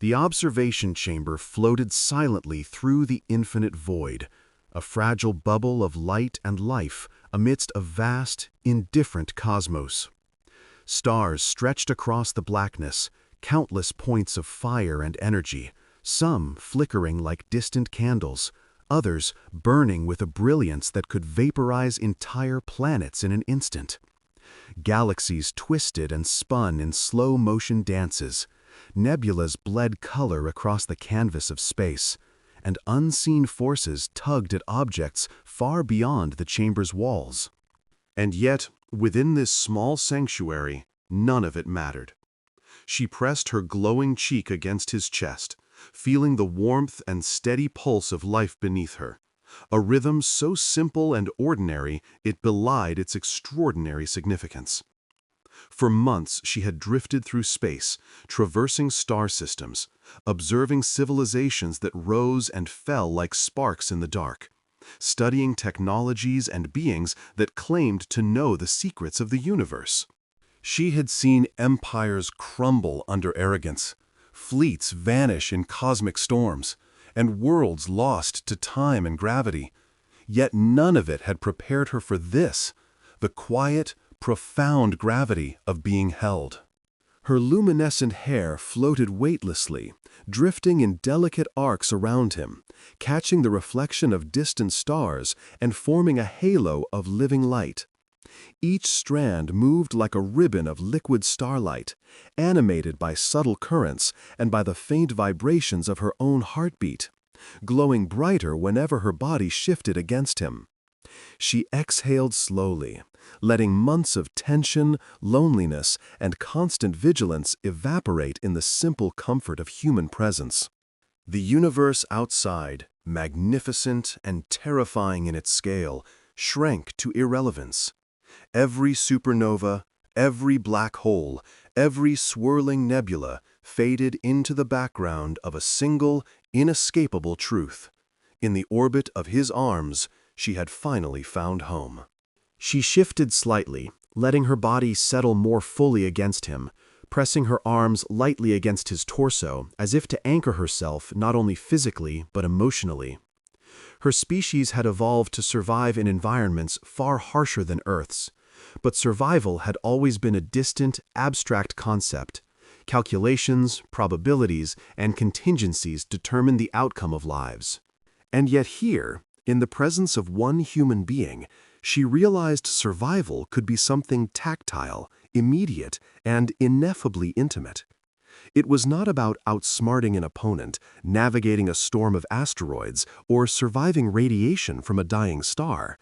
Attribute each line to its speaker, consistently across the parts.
Speaker 1: The observation chamber floated silently through the infinite void, a fragile bubble of light and life amidst a vast, indifferent cosmos. Stars stretched across the blackness, countless points of fire and energy, some flickering like distant candles, others burning with a brilliance that could vaporize entire planets in an instant. Galaxies twisted and spun in slow-motion dances, nebulas bled color across the canvas of space, and unseen forces tugged at objects far beyond the chamber's walls. And yet, within this small sanctuary, none of it mattered. She pressed her glowing cheek against his chest, feeling the warmth and steady pulse of life beneath her, a rhythm so simple and ordinary it belied its extraordinary significance. For months she had drifted through space, traversing star systems, observing civilizations that rose and fell like sparks in the dark, studying technologies and beings that claimed to know the secrets of the universe. She had seen empires crumble under arrogance, fleets vanish in cosmic storms, and worlds lost to time and gravity. Yet none of it had prepared her for this, the quiet, profound gravity of being held. Her luminescent hair floated weightlessly, drifting in delicate arcs around him, catching the reflection of distant stars and forming a halo of living light. Each strand moved like a ribbon of liquid starlight, animated by subtle currents and by the faint vibrations of her own heartbeat, glowing brighter whenever her body shifted against him. She exhaled slowly, letting months of tension, loneliness, and constant vigilance evaporate in the simple comfort of human presence. The universe outside, magnificent and terrifying in its scale, shrank to irrelevance. Every supernova, every black hole, every swirling nebula faded into the background of a single, inescapable truth. In the orbit of his arms, she had finally found home. She shifted slightly, letting her body settle more fully against him, pressing her arms lightly against his torso as if to anchor herself not only physically but emotionally. Her species had evolved to survive in environments far harsher than Earth's, but survival had always been a distant, abstract concept. Calculations, probabilities, and contingencies determined the outcome of lives. And yet here, in the presence of one human being, she realized survival could be something tactile, immediate, and ineffably intimate. It was not about outsmarting an opponent, navigating a storm of asteroids, or surviving radiation from a dying star.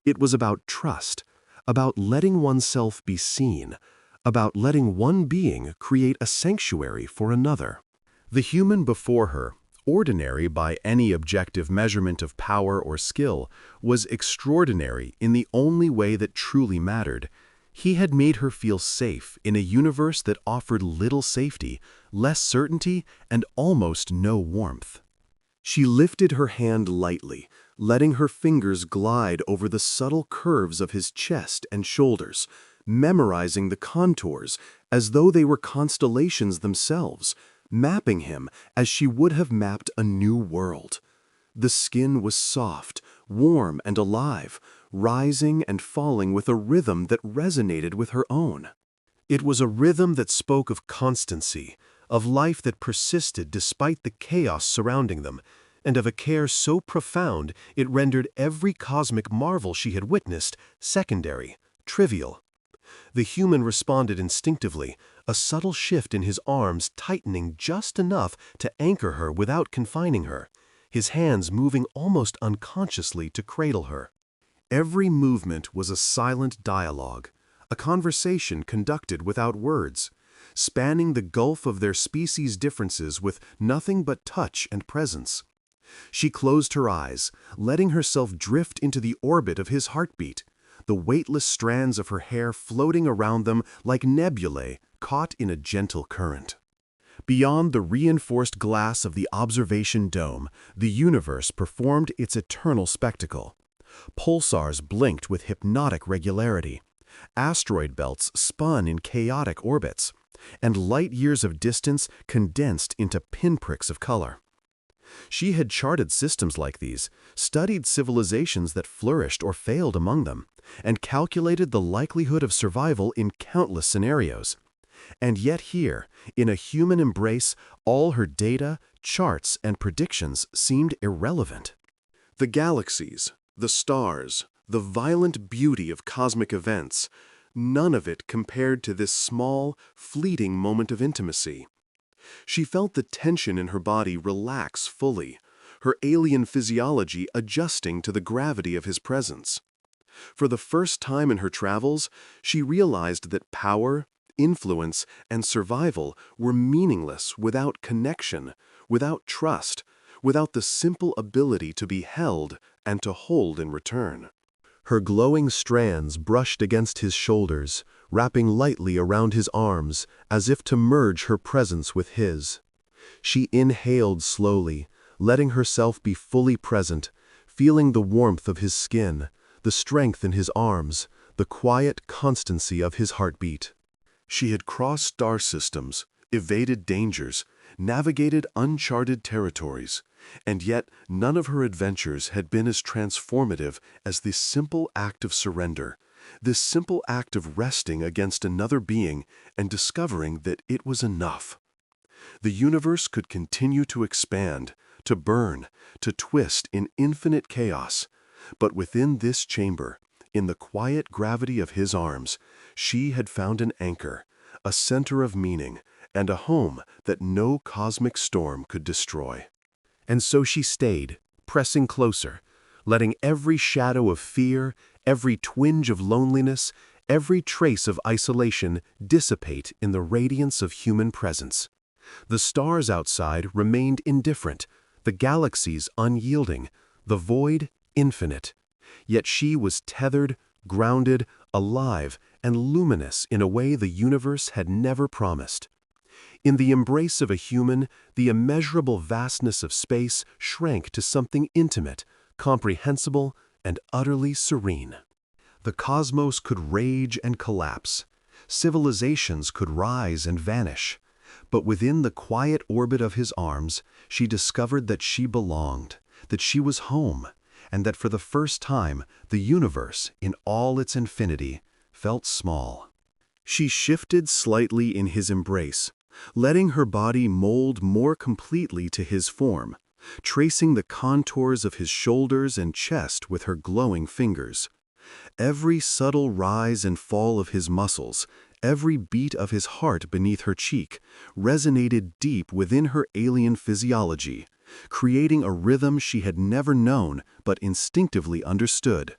Speaker 1: It was about trust, about letting oneself be seen, about letting one being create a sanctuary for another. The human before her, ordinary by any objective measurement of power or skill, was extraordinary in the only way that truly mattered. He had made her feel safe in a universe that offered little safety, less certainty, and almost no warmth. She lifted her hand lightly, letting her fingers glide over the subtle curves of his chest and shoulders, memorizing the contours as though they were constellations themselves, mapping him as she would have mapped a new world. The skin was soft, warm, and alive, rising and falling with a rhythm that resonated with her own. It was a rhythm that spoke of constancy, of life that persisted despite the chaos surrounding them, and of a care so profound it rendered every cosmic marvel she had witnessed secondary, trivial. The human responded instinctively, a subtle shift in his arms tightening just enough to anchor her without confining her, his hands moving almost unconsciously to cradle her. Every movement was a silent dialogue, a conversation conducted without words, spanning the gulf of their species' differences with nothing but touch and presence. She closed her eyes, letting herself drift into the orbit of his heartbeat, the weightless strands of her hair floating around them like nebulae caught in a gentle current. Beyond the reinforced glass of the observation dome, the universe performed its eternal spectacle. Pulsars blinked with hypnotic regularity. Asteroid belts spun in chaotic orbits, and light years of distance condensed into pinpricks of color. She had charted systems like these, studied civilizations that flourished or failed among them, and calculated the likelihood of survival in countless scenarios. And yet here, in a human embrace, all her data, charts, and predictions seemed irrelevant. The galaxies, the stars, the violent beauty of cosmic events, none of it compared to this small, fleeting moment of intimacy. She felt the tension in her body relax fully, her alien physiology adjusting to the gravity of his presence. For the first time in her travels, she realized that power, influence, and survival were meaningless without connection, without trust, without the simple ability to be held and to hold in return. Her glowing strands brushed against his shoulders, wrapping lightly around his arms, as if to merge her presence with his. She inhaled slowly, letting herself be fully present, feeling the warmth of his skin, the strength in his arms, the quiet constancy of his heartbeat. She had crossed star systems, evaded dangers, navigated uncharted territories, and yet none of her adventures had been as transformative as this simple act of surrender, this simple act of resting against another being and discovering that it was enough. The universe could continue to expand, to burn, to twist in infinite chaos, but within this chamber, in the quiet gravity of his arms, she had found an anchor, a center of meaning, and a home that no cosmic storm could destroy. And so she stayed, pressing closer, letting every shadow of fear, every twinge of loneliness, every trace of isolation dissipate in the radiance of human presence. The stars outside remained indifferent, the galaxies unyielding, the void infinite. Yet she was tethered, grounded, alive, and luminous in a way the universe had never promised. In the embrace of a human, the immeasurable vastness of space shrank to something intimate, comprehensible, and utterly serene. The cosmos could rage and collapse. Civilizations could rise and vanish. But within the quiet orbit of his arms, she discovered that she belonged, that she was home, and that for the first time, the universe, in all its infinity, felt small. She shifted slightly in his embrace, letting her body mold more completely to his form, tracing the contours of his shoulders and chest with her glowing fingers. Every subtle rise and fall of his muscles, every beat of his heart beneath her cheek, resonated deep within her alien physiology, creating a rhythm she had never known but instinctively understood.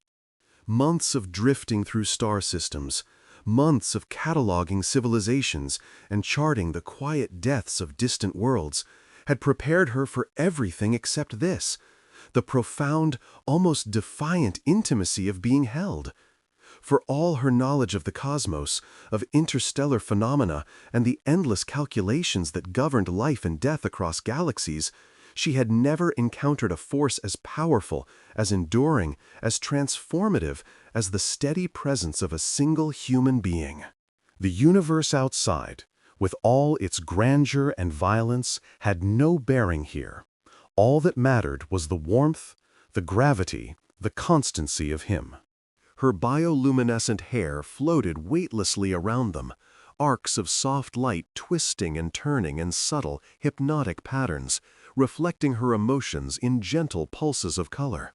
Speaker 1: Months of drifting through star systems, months of cataloging civilizations and charting the quiet depths of distant worlds, had prepared her for everything except this, the profound, almost defiant intimacy of being held. For all her knowledge of the cosmos, of interstellar phenomena, and the endless calculations that governed life and death across galaxies, she had never encountered a force as powerful, as enduring, as transformative as the steady presence of a single human being. The universe outside, with all its grandeur and violence, had no bearing here. All that mattered was the warmth, the gravity, the constancy of him. Her bioluminescent hair floated weightlessly around them, arcs of soft light twisting and turning in subtle, hypnotic patterns, reflecting her emotions in gentle pulses of color.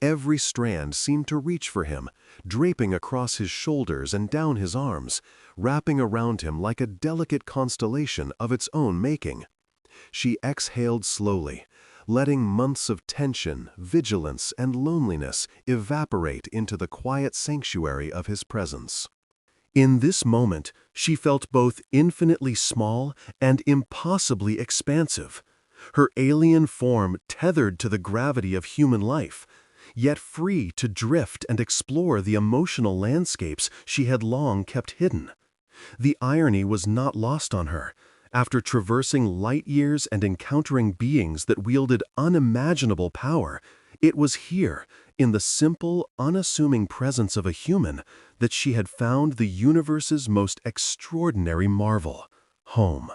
Speaker 1: Every strand seemed to reach for him, draping across his shoulders and down his arms, wrapping around him like a delicate constellation of its own making. She exhaled slowly, letting months of tension, vigilance, and loneliness evaporate into the quiet sanctuary of his presence. In this moment, she felt both infinitely small and impossibly expansive, her alien form tethered to the gravity of human life, yet free to drift and explore the emotional landscapes she had long kept hidden. The irony was not lost on her. After traversing light years and encountering beings that wielded unimaginable power, It was here, in the simple, unassuming presence of a human, that she had found the universe's most extraordinary marvel, home.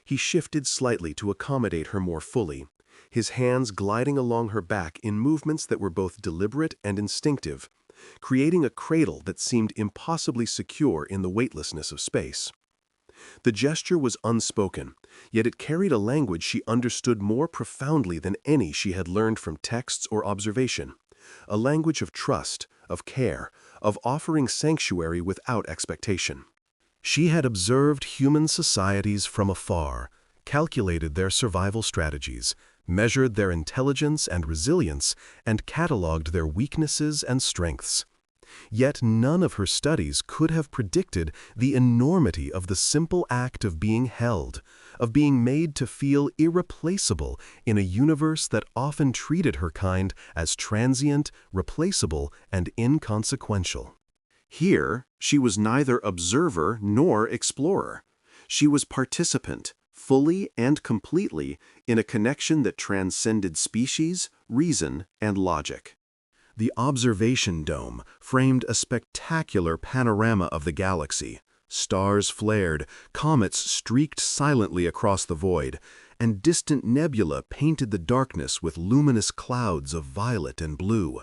Speaker 1: He shifted slightly to accommodate her more fully, his hands gliding along her back in movements that were both deliberate and instinctive, creating a cradle that seemed impossibly secure in the weightlessness of space. The gesture was unspoken, yet it carried a language she understood more profoundly than any she had learned from texts or observation, a language of trust, of care, of offering sanctuary without expectation. She had observed human societies from afar, calculated their survival strategies, measured their intelligence and resilience, and catalogued their weaknesses and strengths. Yet none of her studies could have predicted the enormity of the simple act of being held, of being made to feel irreplaceable in a universe that often treated her kind as transient, replaceable, and inconsequential. Here, she was neither observer nor explorer. She was participant, fully and completely, in a connection that transcended species, reason, and logic. The observation dome framed a spectacular panorama of the galaxy. Stars flared, comets streaked silently across the void, and distant nebula painted the darkness with luminous clouds of violet and blue.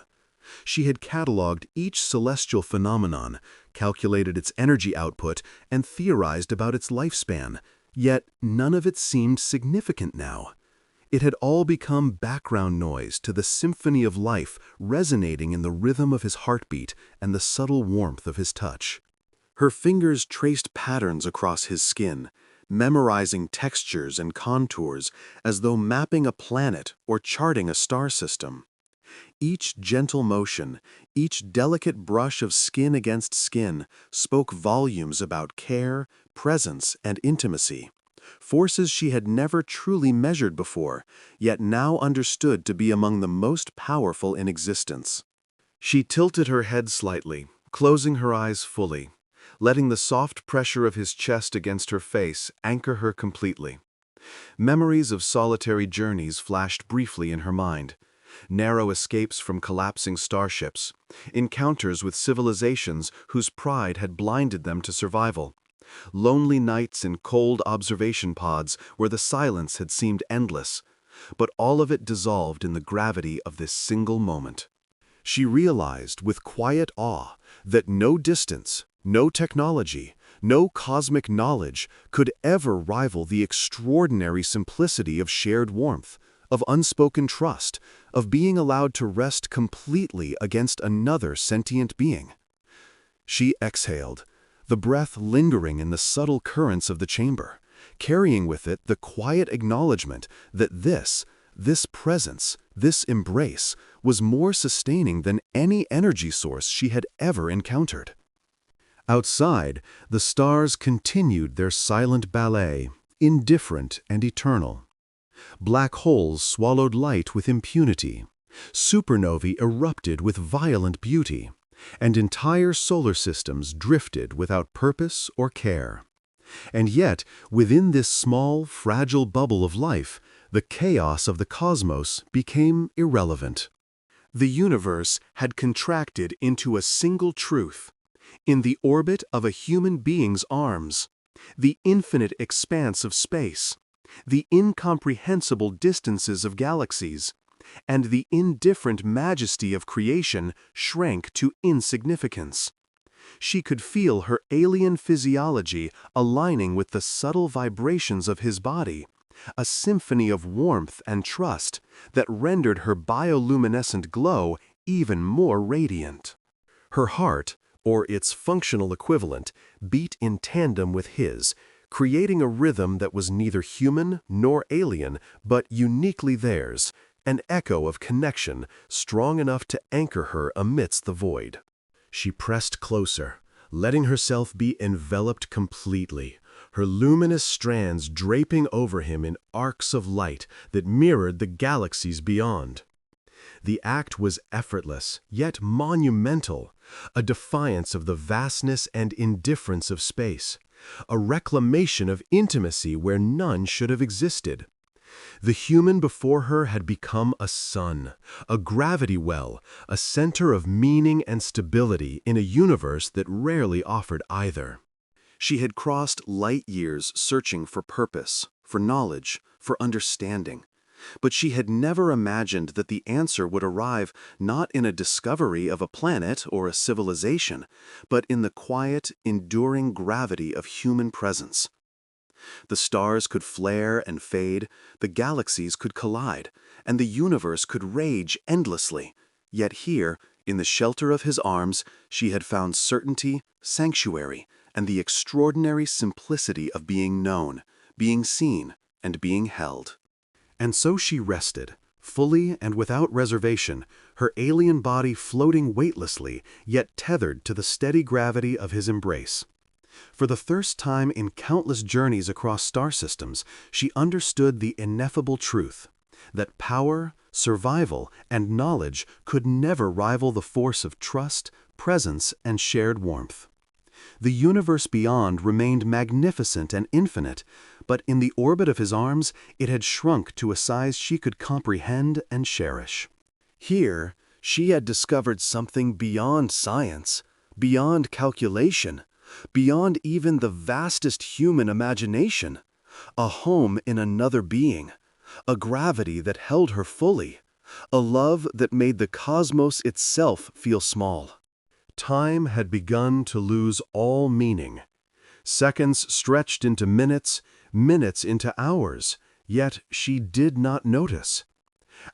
Speaker 1: She had catalogued each celestial phenomenon, calculated its energy output, and theorized about its lifespan, yet none of it seemed significant now. It had all become background noise to the symphony of life resonating in the rhythm of his heartbeat and the subtle warmth of his touch. Her fingers traced patterns across his skin, memorizing textures and contours as though mapping a planet or charting a star system. Each gentle motion, each delicate brush of skin against skin spoke volumes about care, presence, and intimacy. Forces she had never truly measured before, yet now understood to be among the most powerful in existence. She tilted her head slightly, closing her eyes fully, letting the soft pressure of his chest against her face anchor her completely. Memories of solitary journeys flashed briefly in her mind. Narrow escapes from collapsing starships, encounters with civilizations whose pride had blinded them to survival, lonely nights in cold observation pods where the silence had seemed endless, but all of it dissolved in the gravity of this single moment. She realized with quiet awe that no distance, no technology, no cosmic knowledge could ever rival the extraordinary simplicity of shared warmth, of unspoken trust, of being allowed to rest completely against another sentient being. She exhaled, the breath lingering in the subtle currents of the chamber, carrying with it the quiet acknowledgement that this presence, this embrace, was more sustaining than any energy source she had ever encountered. Outside, the stars continued their silent ballet, indifferent and eternal. Black holes swallowed light with impunity. Supernovae erupted with violent beauty, and entire solar systems drifted without purpose or care. And yet, within this small, fragile bubble of life, the chaos of the cosmos became irrelevant. The universe had contracted into a single truth. In the orbit of a human being's arms, the infinite expanse of space, the incomprehensible distances of galaxies, and the indifferent majesty of creation shrank to insignificance. She could feel her alien physiology aligning with the subtle vibrations of his body, a symphony of warmth and trust that rendered her bioluminescent glow even more radiant. Her heart, or its functional equivalent, beat in tandem with his, creating a rhythm that was neither human nor alien, but uniquely theirs, an echo of connection strong enough to anchor her amidst the void. She pressed closer, letting herself be enveloped completely, her luminous strands draping over him in arcs of light that mirrored the galaxies beyond. The act was effortless, yet monumental, a defiance of the vastness and indifference of space, a reclamation of intimacy where none should have existed. The human before her had become a sun, a gravity well, a center of meaning and stability in a universe that rarely offered either. She had crossed light years searching for purpose, for knowledge, for understanding. But she had never imagined that the answer would arrive not in a discovery of a planet or a civilization, but in the quiet, enduring gravity of human presence. The stars could flare and fade, the galaxies could collide, and the universe could rage endlessly. Yet here, in the shelter of his arms, she had found certainty, sanctuary, and the extraordinary simplicity of being known, being seen, and being held. And so she rested, fully and without reservation, her alien body floating weightlessly, yet tethered to the steady gravity of his embrace. For the first time in countless journeys across star systems, she understood the ineffable truth that power, survival, and knowledge could never rival the force of trust, presence, and shared warmth. The universe beyond remained magnificent and infinite, but in the orbit of his arms it had shrunk to a size she could comprehend and cherish. Here, she had discovered something beyond science, beyond calculation, beyond even the vastest human imagination, a home in another being, a gravity that held her fully, a love that made the cosmos itself feel small. Time had begun to lose all meaning. Seconds stretched into minutes, minutes into hours, yet she did not notice.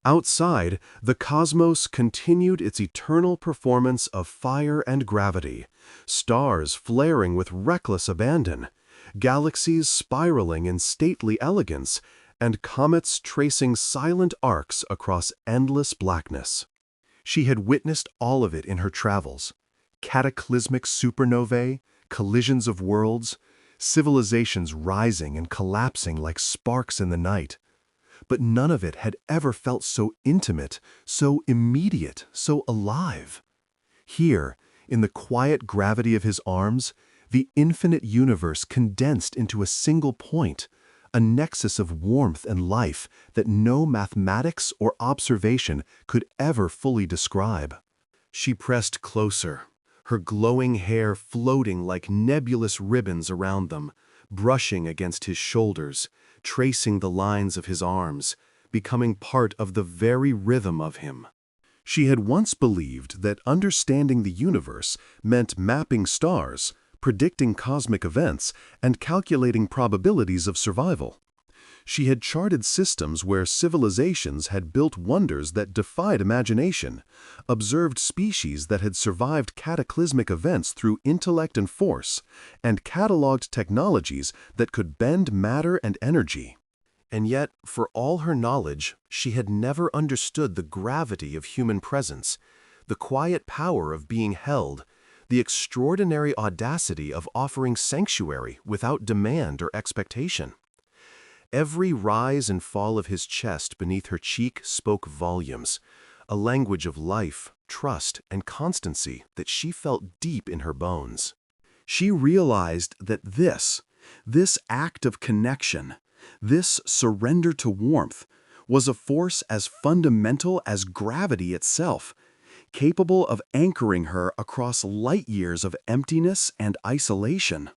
Speaker 1: Outside, the cosmos continued its eternal performance of fire and gravity, stars flaring with reckless abandon, galaxies spiraling in stately elegance, and comets tracing silent arcs across endless blackness. She had witnessed all of it in her travels: cataclysmic supernovae, collisions of worlds, civilizations rising and collapsing like sparks in the night. But none of it had ever felt so intimate, so immediate, so alive. Here, in the quiet gravity of his arms, the infinite universe condensed into a single point, a nexus of warmth and life that no mathematics or observation could ever fully describe. She pressed closer, her glowing hair floating like nebulous ribbons around them, brushing against his shoulders, tracing the lines of his arms, becoming part of the very rhythm of him. She had once believed that understanding the universe meant mapping stars, predicting cosmic events, and calculating probabilities of survival. She had charted systems where civilizations had built wonders that defied imagination, observed species that had survived cataclysmic events through intellect and force, and cataloged technologies that could bend matter and energy. And yet, for all her knowledge, she had never understood the gravity of human presence, the quiet power of being held, the extraordinary audacity of offering sanctuary without demand or expectation. Every rise and fall of his chest beneath her cheek spoke volumes, a language of life, trust, and constancy that she felt deep in her bones. She realized that this act of connection, this surrender to warmth, was a force as fundamental as gravity itself, capable of anchoring her across light years of emptiness and isolation.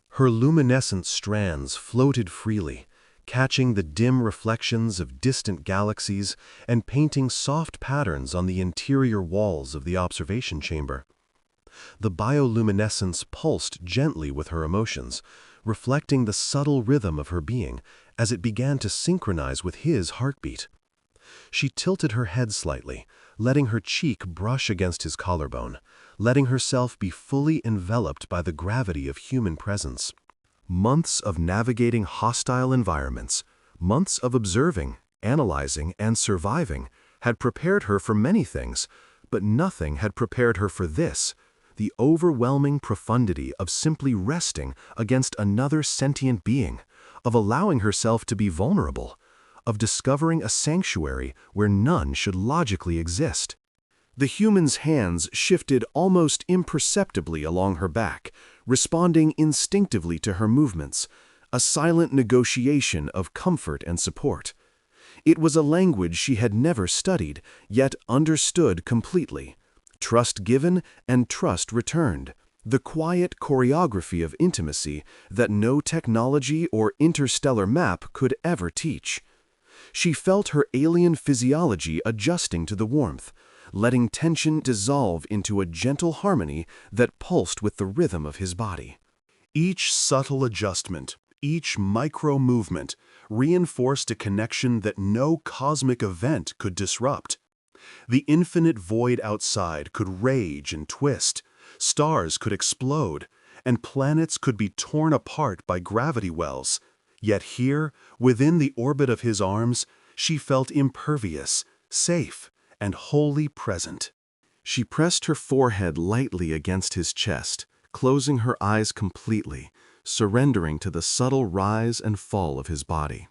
Speaker 1: Her luminescent strands floated freely, catching the dim reflections of distant galaxies and painting soft patterns on the interior walls of the observation chamber. The bioluminescence pulsed gently with her emotions, reflecting the subtle rhythm of her being as it began to synchronize with his heartbeat. She tilted her head slightly, letting her cheek brush against his collarbone, letting herself be fully enveloped by the gravity of human presence. Months of navigating hostile environments, months of observing, analyzing, and surviving had prepared her for many things, but nothing had prepared her for this, the overwhelming profundity of simply resting against another sentient being, of allowing herself to be vulnerable, of discovering a sanctuary where none should logically exist. The human's hands shifted almost imperceptibly along her back, responding instinctively to her movements, a silent negotiation of comfort and support. It was a language she had never studied, yet understood completely. Trust given and trust returned. The quiet choreography of intimacy that no technology or interstellar map could ever teach. She felt her alien physiology adjusting to the warmth, letting tension dissolve into a gentle harmony that pulsed with the rhythm of his body. Each subtle adjustment, each micro-movement, reinforced a connection that no cosmic event could disrupt. The infinite void outside could rage and twist, stars could explode, and planets could be torn apart by gravity wells. Yet here, within the orbit of his arms, she felt impervious, safe, and wholly present. She pressed her forehead lightly against his chest, closing her eyes completely, surrendering to the subtle rise and fall of his body.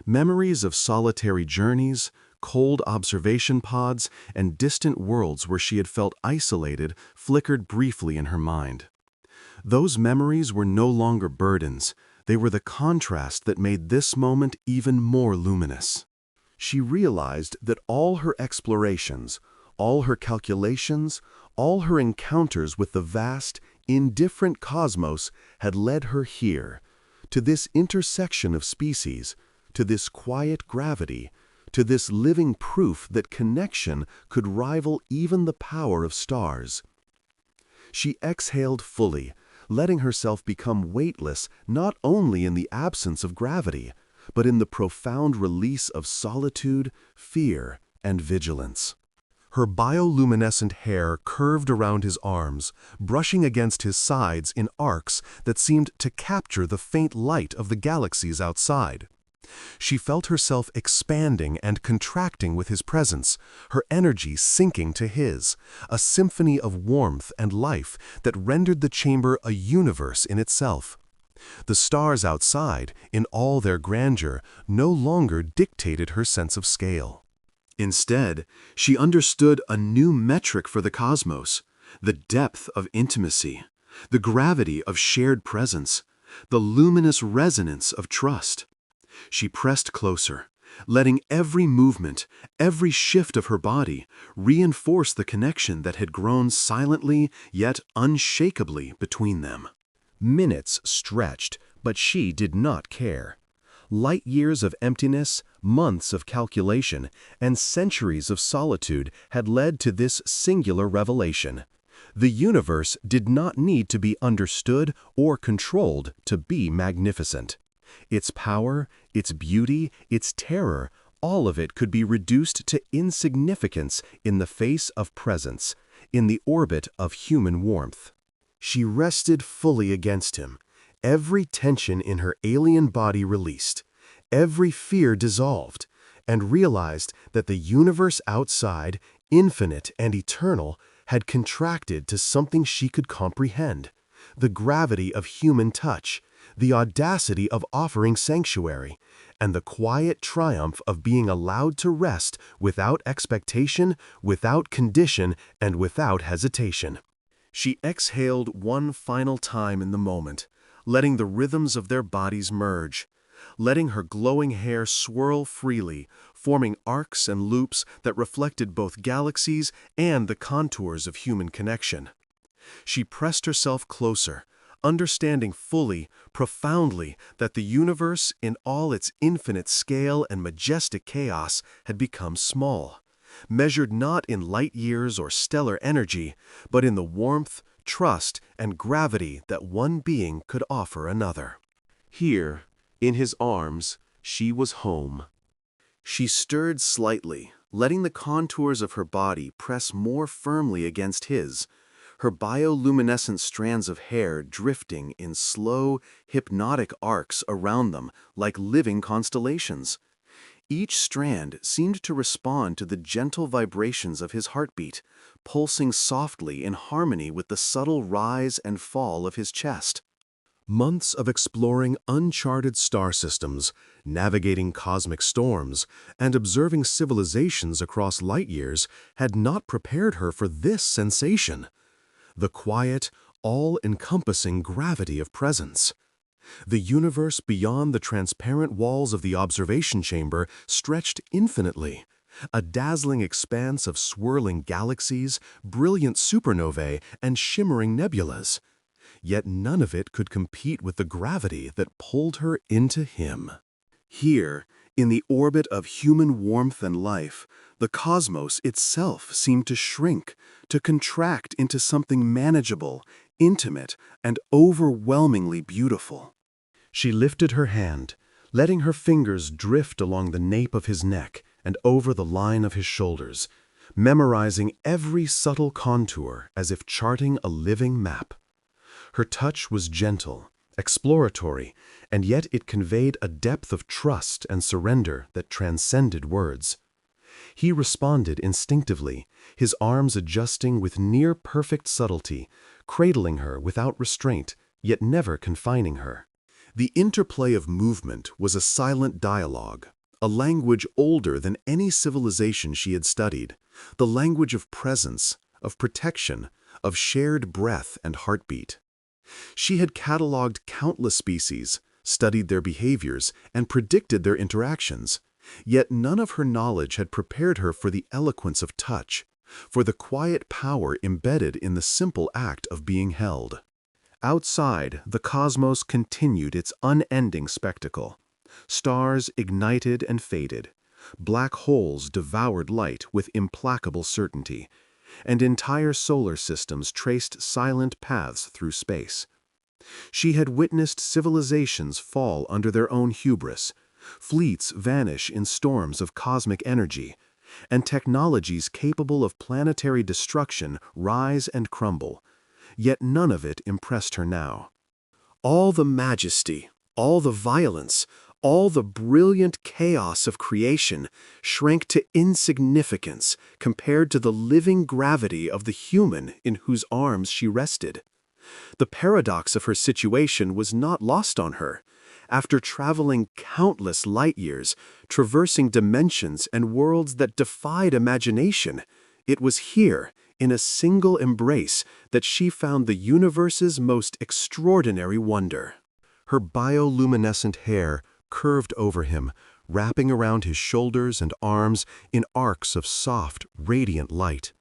Speaker 1: Memories of solitary journeys, cold observation pods, and distant worlds where she had felt isolated flickered briefly in her mind. Those memories were no longer burdens. They were the contrast that made this moment even more luminous. She realized that all her explorations, all her calculations, all her encounters with the vast, indifferent cosmos had led her here, to this intersection of species, to this quiet gravity, to this living proof that connection could rival even the power of stars. She exhaled fully, letting herself become weightless not only in the absence of gravity, but in the profound release of solitude, fear, and vigilance. Her bioluminescent hair curved around his arms, brushing against his sides in arcs that seemed to capture the faint light of the galaxies outside. She felt herself expanding and contracting with his presence, her energy sinking to his, a symphony of warmth and life that rendered the chamber a universe in itself. The stars outside, in all their grandeur, no longer dictated her sense of scale. Instead, she understood a new metric for the cosmos, the depth of intimacy, the gravity of shared presence, the luminous resonance of trust. She pressed closer, letting every movement, every shift of her body reinforce the connection that had grown silently yet unshakably between them. Minutes stretched, but she did not care. Light years of emptiness, months of calculation, and centuries of solitude had led to this singular revelation. The universe did not need to be understood or controlled to be magnificent. Its power, its beauty, its terror, all of it could be reduced to insignificance in the face of presence, in the orbit of human warmth. She rested fully against him, every tension in her alien body released, every fear dissolved, and realized that the universe outside, infinite and eternal, had contracted to something she could comprehend, the gravity of human touch, the audacity of offering sanctuary, and the quiet triumph of being allowed to rest without expectation, without condition, and without hesitation. She exhaled one final time in the moment, letting the rhythms of their bodies merge, letting her glowing hair swirl freely, forming arcs and loops that reflected both galaxies and the contours of human connection. She pressed herself closer, understanding fully, profoundly, that the universe, in all its infinite scale and majestic chaos, had become small, measured not in light years or stellar energy, but in the warmth, trust, and gravity that one being could offer another. Here, in his arms, she was home. She stirred slightly, letting the contours of her body press more firmly against his, her bioluminescent strands of hair drifting in slow, hypnotic arcs around them like living constellations. Each strand seemed to respond to the gentle vibrations of his heartbeat, pulsing softly in harmony with the subtle rise and fall of his chest. Months of exploring uncharted star systems, navigating cosmic storms, and observing civilizations across light years had not prepared her for this sensation. The quiet, all-encompassing gravity of presence. The universe beyond the transparent walls of the observation chamber stretched infinitely, a dazzling expanse of swirling galaxies, brilliant supernovae, and shimmering nebulas. Yet none of it could compete with the gravity that pulled her into him. Here, in the orbit of human warmth and life, the cosmos itself seemed to shrink, to contract into something manageable, intimate, and overwhelmingly beautiful. She lifted her hand, letting her fingers drift along the nape of his neck and over the line of his shoulders, memorizing every subtle contour as if charting a living map. Her touch was gentle, exploratory, and yet it conveyed a depth of trust and surrender that transcended words. He responded instinctively, his arms adjusting with near-perfect subtlety, cradling her without restraint, yet never confining her. The interplay of movement was a silent dialogue, a language older than any civilization she had studied, the language of presence, of protection, of shared breath and heartbeat. She had catalogued countless species, studied their behaviors, and predicted their interactions, yet none of her knowledge had prepared her for the eloquence of touch, for the quiet power embedded in the simple act of being held. Outside, the cosmos continued its unending spectacle. Stars ignited and faded. Black holes devoured light with implacable certainty, and entire solar systems traced silent paths through space. She had witnessed civilizations fall under their own hubris, fleets vanish in storms of cosmic energy, and technologies capable of planetary destruction rise and crumble. Yet none of it impressed her now. All the majesty, all the violence, all the brilliant chaos of creation shrank to insignificance compared to the living gravity of the human in whose arms she rested. The paradox of her situation was not lost on her. After traveling countless light years, traversing dimensions and worlds that defied imagination, it was here, in a single embrace, that she found the universe's most extraordinary wonder. Her bioluminescent hair curved over him, wrapping around his shoulders and arms in arcs of soft, radiant light.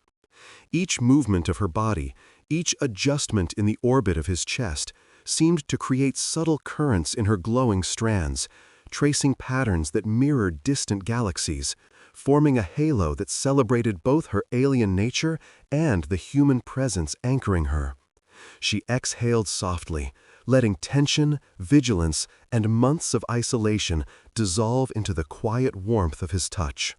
Speaker 1: Each movement of her body, each adjustment in the orbit of his chest, seemed to create subtle currents in her glowing strands, tracing patterns that mirrored distant galaxies, forming a halo that celebrated both her alien nature and the human presence anchoring her. She exhaled softly, letting tension, vigilance, and months of isolation dissolve into the quiet warmth of his touch.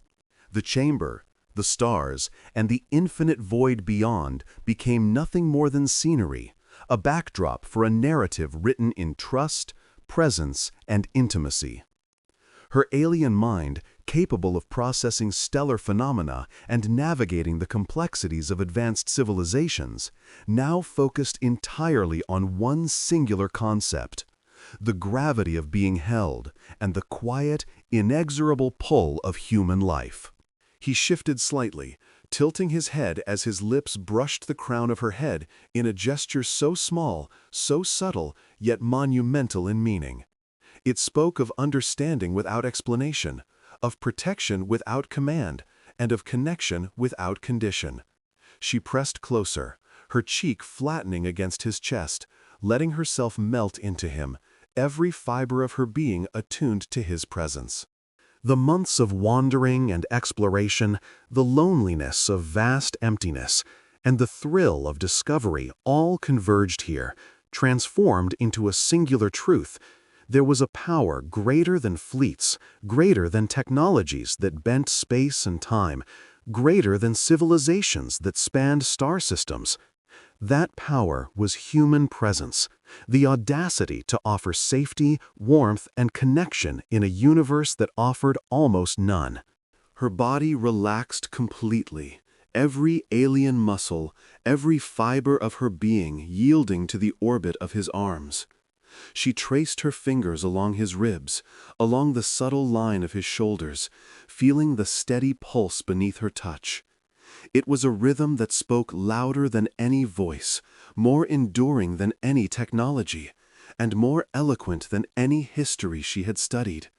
Speaker 1: The chamber, the stars, and the infinite void beyond became nothing more than scenery, a backdrop for a narrative written in trust, presence, and intimacy. Her alien mind, capable of processing stellar phenomena and navigating the complexities of advanced civilizations, now focused entirely on one singular concept: the gravity of being held and the quiet, inexorable pull of human life. He shifted slightly, tilting his head as his lips brushed the crown of her head in a gesture so small, so subtle, yet monumental in meaning. It spoke of understanding without explanation, of protection without command, and of connection without condition. She pressed closer, her cheek flattening against his chest, letting herself melt into him, every fiber of her being attuned to his presence. The months of wandering and exploration, the loneliness of vast emptiness, and the thrill of discovery all converged here, transformed into a singular truth. There was a power greater than fleets, greater than technologies that bent space and time, greater than civilizations that spanned star systems. That power was human presence, the audacity to offer safety, warmth, and connection in a universe that offered almost none. Her body relaxed completely, every alien muscle, every fiber of her being yielding to the orbit of his arms. She traced her fingers along his ribs, along the subtle line of his shoulders, feeling the steady pulse beneath her touch. It was a rhythm that spoke louder than any voice, more enduring than any technology, and more eloquent than any history she had studied.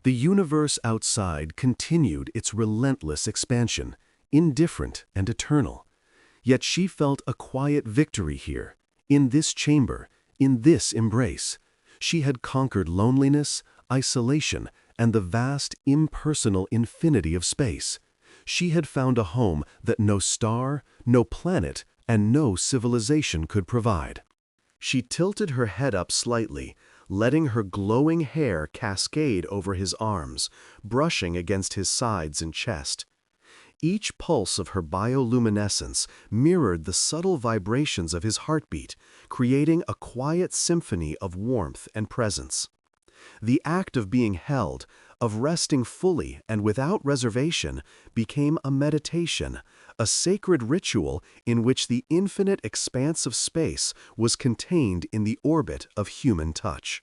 Speaker 1: The universe outside continued its relentless expansion, indifferent and eternal. Yet she felt a quiet victory here, in this chamber, in this embrace. She had conquered loneliness, isolation, and the vast, impersonal infinity of space. She had found a home that no star, no planet, and no civilization could provide. She tilted her head up slightly, letting her glowing hair cascade over his arms, brushing against his sides and chest. Each pulse of her bioluminescence mirrored the subtle vibrations of his heartbeat, creating a quiet symphony of warmth and presence. The act of being held, of resting fully and without reservation, became a meditation, a sacred ritual in which the infinite expanse of space was contained in the orbit of human touch.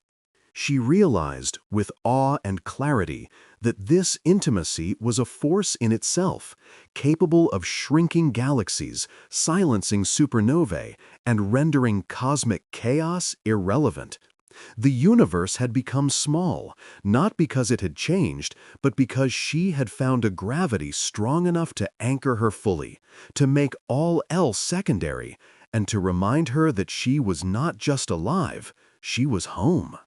Speaker 1: She realized, with awe and clarity, that this intimacy was a force in itself, capable of shrinking galaxies, silencing supernovae, and rendering cosmic chaos irrelevant. The universe had become small, not because it had changed, but because she had found a gravity strong enough to anchor her fully, to make all else secondary, and to remind her that she was not just alive, she was home.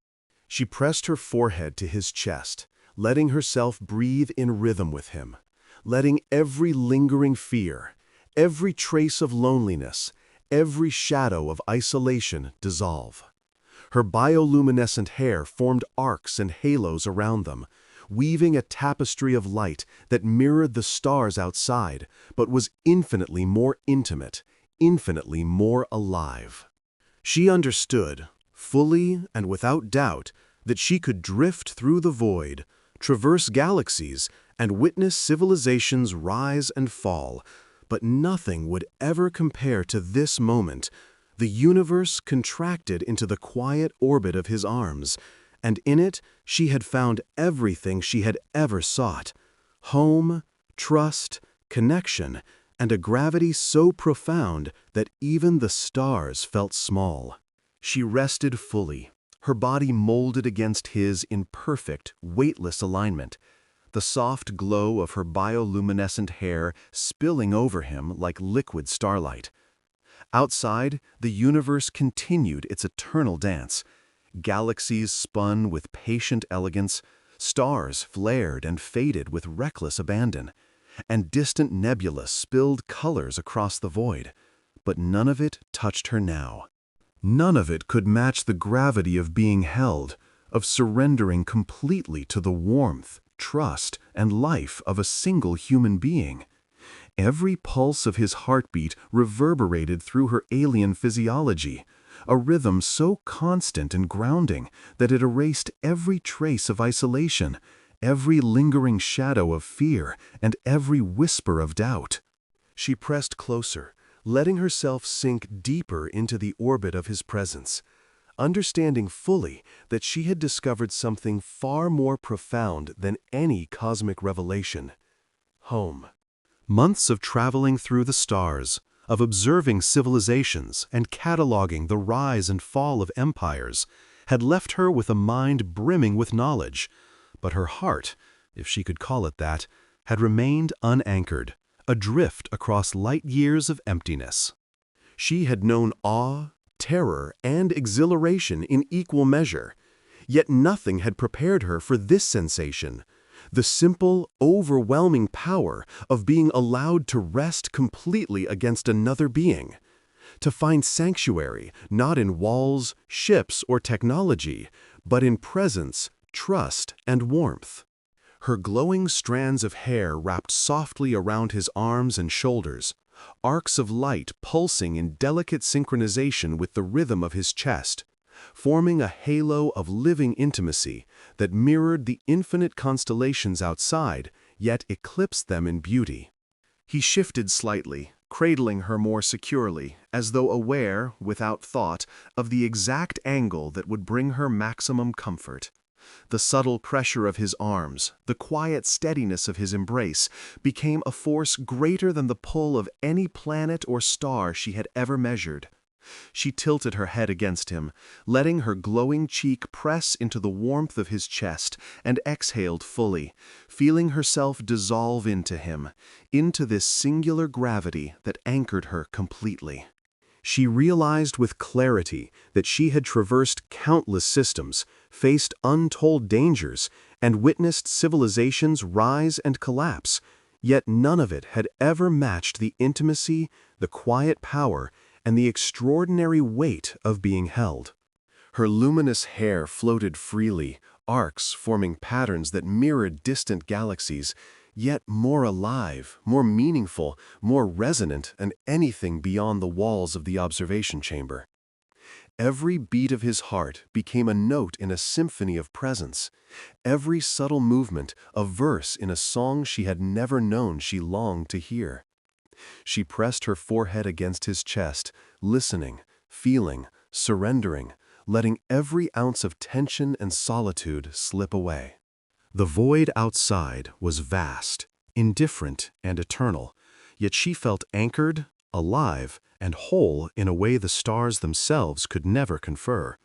Speaker 1: She pressed her forehead to his chest, letting herself breathe in rhythm with him, letting every lingering fear, every trace of loneliness, every shadow of isolation dissolve. Her bioluminescent hair formed arcs and halos around them, weaving a tapestry of light that mirrored the stars outside, but was infinitely more intimate, infinitely more alive. She understood, fully and without doubt, that she could drift through the void, traverse galaxies, and witness civilizations rise and fall, but nothing would ever compare to this moment. The universe contracted into the quiet orbit of his arms, and in it she had found everything she had ever sought: home, trust, connection, and a gravity so profound that even the stars felt small. She rested fully, her body molded against his in perfect, weightless alignment, the soft glow of her bioluminescent hair spilling over him like liquid starlight. Outside, the universe continued its eternal dance. Galaxies spun with patient elegance, stars flared and faded with reckless abandon, and distant nebulas spilled colors across the void. But none of it touched her now. None of it could match the gravity of being held, of surrendering completely to the warmth, trust, and life of a single human being. Every pulse of his heartbeat reverberated through her alien physiology, a rhythm so constant and grounding that it erased every trace of isolation, every lingering shadow of fear, and every whisper of doubt. She pressed closer, letting herself sink deeper into the orbit of his presence, understanding fully that she had discovered something far more profound than any cosmic revelation: home. Months of traveling through the stars, of observing civilizations and cataloging the rise and fall of empires, had left her with a mind brimming with knowledge, but her heart, if she could call it that, had remained unanchored, adrift across light years of emptiness. She had known awe, terror, and exhilaration in equal measure, yet nothing had prepared her for this sensation: the simple, overwhelming power of being allowed to rest completely against another being, to find sanctuary not in walls, ships, or technology, but in presence, trust, and warmth. Her glowing strands of hair wrapped softly around his arms and shoulders, arcs of light pulsing in delicate synchronization with the rhythm of his chest, forming a halo of living intimacy that mirrored the infinite constellations outside, yet eclipsed them in beauty. He shifted slightly, cradling her more securely, as though aware, without thought, of the exact angle that would bring her maximum comfort. The subtle pressure of his arms, the quiet steadiness of his embrace, became a force greater than the pull of any planet or star she had ever measured. She tilted her head against him, letting her glowing cheek press into the warmth of his chest, and exhaled fully, feeling herself dissolve into him, into this singular gravity that anchored her completely. She realized with clarity that she had traversed countless systems, faced untold dangers, and witnessed civilizations rise and collapse, yet none of it had ever matched the intimacy, the quiet power, and the extraordinary weight of being held. Her luminous hair floated freely, arcs forming patterns that mirrored distant galaxies, yet more alive, more meaningful, more resonant than anything beyond the walls of the observation chamber. Every beat of his heart became a note in a symphony of presence, every subtle movement a verse in a song she had never known she longed to hear. She pressed her forehead against his chest, listening, feeling, surrendering, letting every ounce of tension and solitude slip away. The void outside was vast, indifferent, and eternal, yet she felt anchored, alive, and whole in a way the stars themselves could never confer.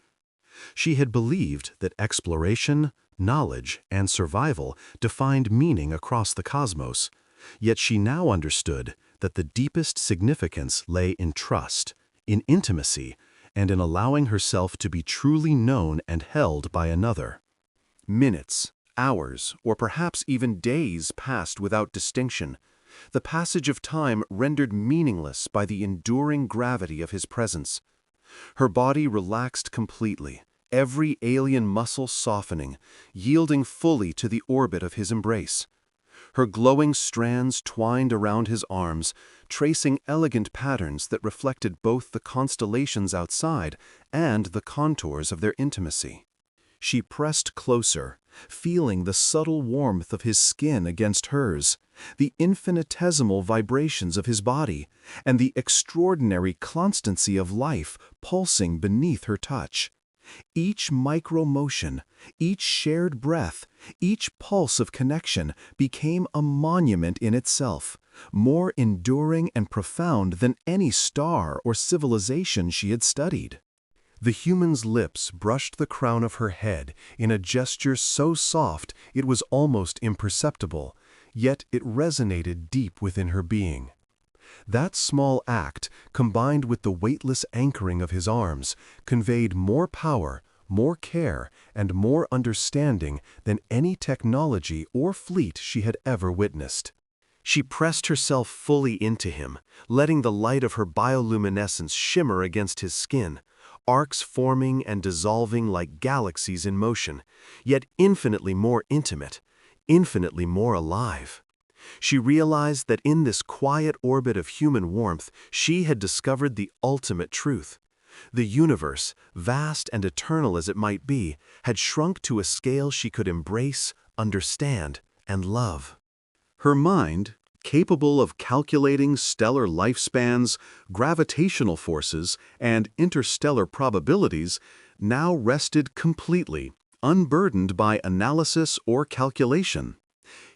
Speaker 1: She had believed that exploration, knowledge, and survival defined meaning across the cosmos, yet she now understood that the deepest significance lay in trust, in intimacy, and in allowing herself to be truly known and held by another. Minutes, hours, or perhaps even days passed without distinction, the passage of time rendered meaningless by the enduring gravity of his presence. Her body relaxed completely, every alien muscle softening, yielding fully to the orbit of his embrace. Her glowing strands twined around his arms, tracing elegant patterns that reflected both the constellations outside and the contours of their intimacy. She pressed closer, feeling the subtle warmth of his skin against hers, the infinitesimal vibrations of his body, and the extraordinary constancy of life pulsing beneath her touch. Each micro-motion, each shared breath, each pulse of connection became a monument in itself, more enduring and profound than any star or civilization she had studied. The human's lips brushed the crown of her head in a gesture so soft it was almost imperceptible, yet it resonated deep within her being. That small act, combined with the weightless anchoring of his arms, conveyed more power, more care, and more understanding than any technology or fleet she had ever witnessed. She pressed herself fully into him, letting the light of her bioluminescence shimmer against his skin, arcs forming and dissolving like galaxies in motion, yet infinitely more intimate, infinitely more alive. She realized that in this quiet orbit of human warmth, she had discovered the ultimate truth. The universe, vast and eternal as it might be, had shrunk to a scale she could embrace, understand, and love. Her mind, capable of calculating stellar lifespans, gravitational forces, and interstellar probabilities, now rested completely, unburdened by analysis or calculation.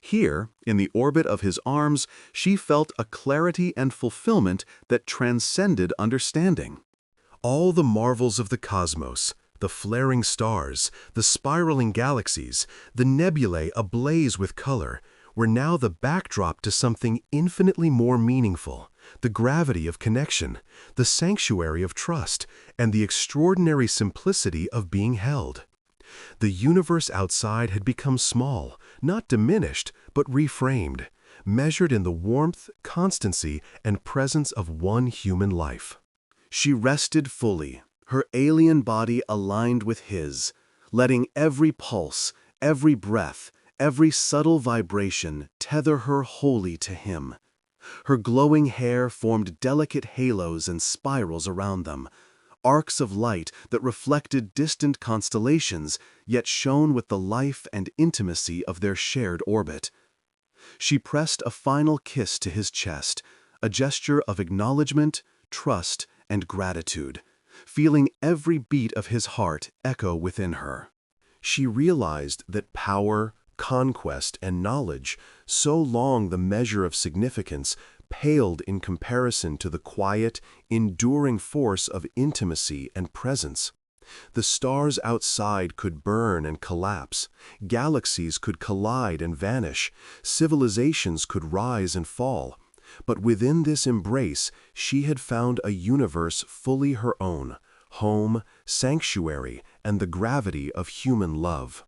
Speaker 1: Here, in the orbit of his arms, she felt a clarity and fulfillment that transcended understanding. All the marvels of the cosmos, the flaring stars, the spiraling galaxies, the nebulae ablaze with color, were now the backdrop to something infinitely more meaningful, the gravity of connection, the sanctuary of trust, and the extraordinary simplicity of being held. The universe outside had become small, not diminished, but reframed, measured in the warmth, constancy, and presence of one human life. She rested fully, her alien body aligned with his, letting every pulse, every breath, every subtle vibration tether her wholly to him. Her glowing hair formed delicate halos and spirals around them, arcs of light that reflected distant constellations, yet shone with the life and intimacy of their shared orbit. She pressed a final kiss to his chest, a gesture of acknowledgement, trust, and gratitude, feeling every beat of his heart echo within her. She realized that power, conquest, and knowledge, so long the measure of significance, paled in comparison to the quiet, enduring force of intimacy and presence. The stars outside could burn and collapse, galaxies could collide and vanish, civilizations could rise and fall. But within this embrace, she had found a universe fully her own, home, sanctuary, and the gravity of human love.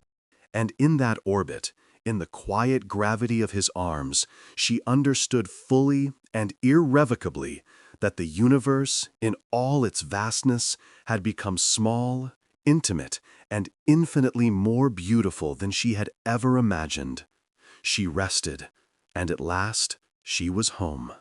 Speaker 1: And in that orbit, in the quiet gravity of his arms, she understood fully and irrevocably that the universe, in all its vastness, had become small, intimate, and infinitely more beautiful than she had ever imagined. She rested, and at last she was home.